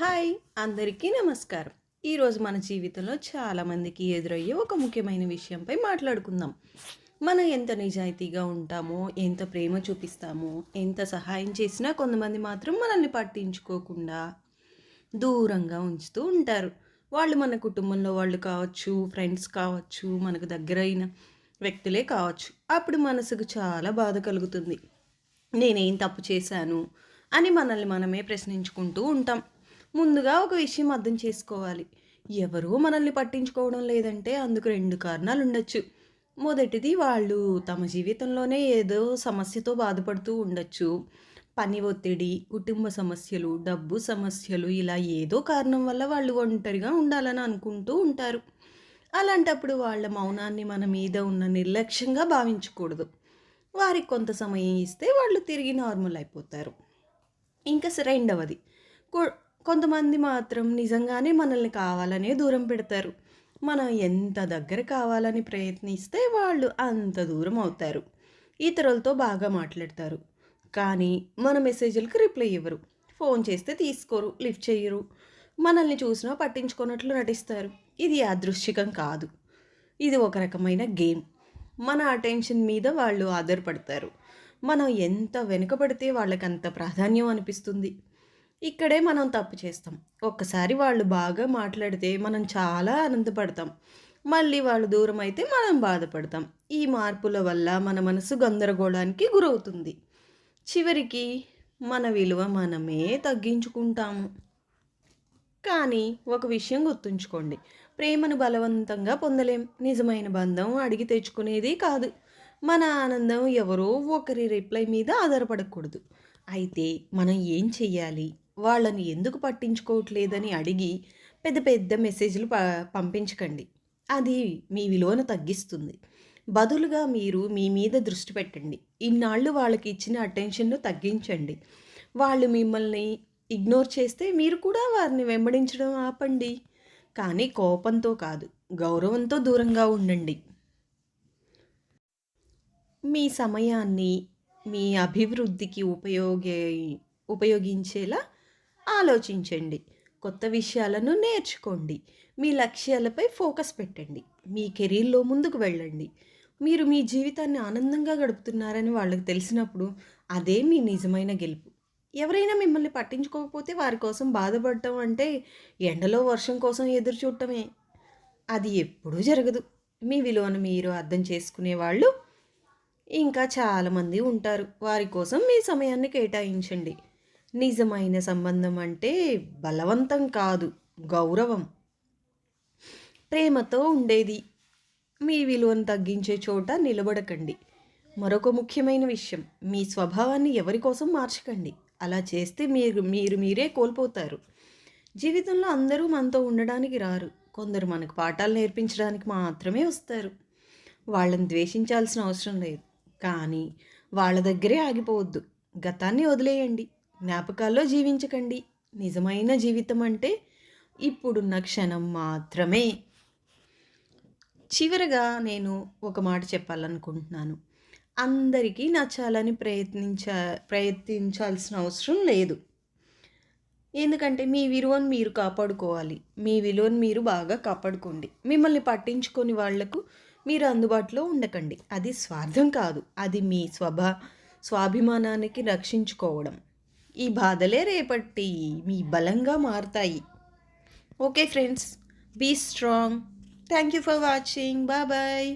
Hi అందరికీ నమస్కారం. ఈరోజు మన జీవితంలో చాలామందికి ఎదురయ్యే ఒక ముఖ్యమైన విషయంపై మాట్లాడుకుందాం. మనం ఎంత నిజాయితీగా ఉంటామో, ఎంత ప్రేమ చూపిస్తామో, ఎంత సహాయం చేసినా కొంతమంది మాత్రం మనల్ని పట్టించుకోకుండా దూరంగా ఉంచుతూ ఉంటారు. వాళ్ళు మన కుటుంబంలో వాళ్ళు కావచ్చు, ఫ్రెండ్స్ కావచ్చు, మనకు దగ్గరైన వ్యక్తులే కావచ్చు. అప్పుడు మనసుకు చాలా బాధ కలుగుతుంది. నేనేం తప్పు చేశాను అని మనల్ని మనమే ప్రశ్నించుకుంటూ ఉంటాం. ముందుగా ఒక విషయం అర్థం చేసుకోవాలి. ఎవరూ మనల్ని పట్టించుకోవడం లేదంటే అందుకు 2 కారణాలుండొచ్చు. మొదటిది వాళ్ళు తమ జీవితంలోనే ఏదో సమస్యతో బాధపడుతూ ఉండొచ్చు. పని ఒత్తిడి, కుటుంబ సమస్యలు, డబ్బు సమస్యలు ఇలా ఏదో కారణం వల్ల వాళ్ళు ఒంటరిగా ఉండాలని అనుకుంటూ ఉంటారు. అలాంటప్పుడు వాళ్ళ మౌనాన్ని మన మీద ఉన్న నిర్లక్ష్యంగా భావించకూడదు. వారికి కొంత సమయం ఇస్తే వాళ్ళు తిరిగి నార్మల్ అయిపోతారు. ఇంకా రెండవది కొ కొంతమంది మాత్రం నిజంగానే మనల్ని కావాలనే దూరం పెడతారు. మనం ఎంత దగ్గర కావాలని ప్రయత్నిస్తే వాళ్ళు అంత దూరం అవుతారు. ఇతరులతో బాగా మాట్లాడతారు. కానీ మన మెసేజ్‌లకి రిప్లై ఇవ్వరు. ఫోన్ చేస్తే తీసుకోరు, లిఫ్ట్ చెయ్యరు. మనల్ని చూసినా పట్టించుకోనట్లు నటిస్తారు. ఇది యాదృచ్ఛికం కాదు. ఇది ఒక రకమైన గేమ్. మన అటెన్షన్ మీద వాళ్ళు ఆధారపడతారు. మనం ఎంత వెనుకబడితే వాళ్ళకంత ప్రాధాన్యం అనిపిస్తుంది. ఇక్కడే మనం తప్పు చేస్తాం. ఒక్కసారి వాళ్ళు బాగా మాట్లాడితే మనం చాలా ఆనందపడతాం. మళ్ళీ వాళ్ళు దూరమైతే మనం బాధపడతాం. ఈ మార్పుల వల్ల మన మనసు గందరగోళానికి గురవుతుంది. చివరికి మన విలువ మనమే తగ్గించుకుంటాము. కానీ ఒక విషయం గుర్తుంచుకోండి. ప్రేమను బలవంతంగా పొందలేం. నిజమైన బంధం అడిగి తెచ్చుకునేది కాదు. మన ఆనందం ఎవరో ఒకరి రిప్లై మీద ఆధారపడకూడదు. అయితే మనం ఏం చెయ్యాలి? వాళ్ళని ఎందుకు పట్టించుకోవట్లేదని అడిగి పెద్ద పెద్ద మెసేజ్‌లు పంపించకండి. అది మీ విలువను తగ్గిస్తుంది. బదులుగా మీరు మీ మీద దృష్టి పెట్టండి. ఇన్నాళ్ళు వాళ్ళకి ఇచ్చిన అటెన్షన్‌ను తగ్గించండి. వాళ్ళు మిమ్మల్ని ఇగ్నోర్ చేస్తే మీరు కూడా వారిని వెంబడించడం ఆపండి. కానీ కోపంతో కాదు, గౌరవంతో దూరంగా ఉండండి. మీ సమయాన్ని మీ అభివృద్ధికి ఉపయోగించేలా ఆలోచించండి. కొత్త విషయాలను నేర్చుకోండి. మీ లక్ష్యాలపై ఫోకస్ పెట్టండి. మీ కెరీర్‌లో ముందుకు వెళ్ళండి. మీరు మీ జీవితాన్ని ఆనందంగా గడుపుతున్నారని వాళ్ళకి తెలిసినప్పుడు అదే మీ నిజమైన గెలుపు. ఎవరైనా మిమ్మల్ని పట్టించుకోకపోతే వారి కోసం బాధపడటం అంటే ఎండలో వర్షం కోసం ఎదురు చూడటమే. అది ఎప్పుడూ జరగదు. మీ విలువను మీరు అర్థం చేసుకునేవాళ్ళు ఇంకా చాలామంది ఉంటారు. వారి కోసం మీ సమయాన్ని కేటాయించండి. నిజమైన సంబంధం అంటే బలవంతం కాదు, గౌరవం, ప్రేమతో ఉండేది. మీ విలువను తగ్గించే చోట నిలబడకండి. మరొక ముఖ్యమైన విషయం, మీ స్వభావాన్ని ఎవరి కోసం మార్చకండి. అలా చేస్తే మీరే కోల్పోతారు. జీవితంలో అందరూ మనతో ఉండడానికి రారు. కొందరు మనకు పాఠాలు నేర్పించడానికి మాత్రమే వస్తారు. వాళ్ళని ద్వేషించాల్సిన అవసరం లేదు. కానీ వాళ్ళ దగ్గరే ఆగిపోవద్దు. గతాన్ని వదిలేయండి. జ్ఞాపకాల్లో జీవించకండి. నిజమైన జీవితం అంటే ఇప్పుడున్న క్షణం మాత్రమే. చివరగా నేను ఒక మాట చెప్పాలనుకుంటున్నాను. అందరికీ నచ్చాలని ప్రయత్నించాల్సిన అవసరం లేదు. ఎందుకంటే మీ విలువను మీరు కాపాడుకోవాలి. మీ విలువను మీరు బాగా కాపాడుకోండి. మిమ్మల్ని పట్టించుకొని వాళ్లకు మీరు అందుబాటులో ఉండకండి. అది స్వార్థం కాదు. అది మీ స్వాభిమానానికి రక్షించుకోవడం. ఈ బాధలే రేపటి మీ బలంగా మారతాయి. Okay friends, be strong. Thank you for watching. Bye bye.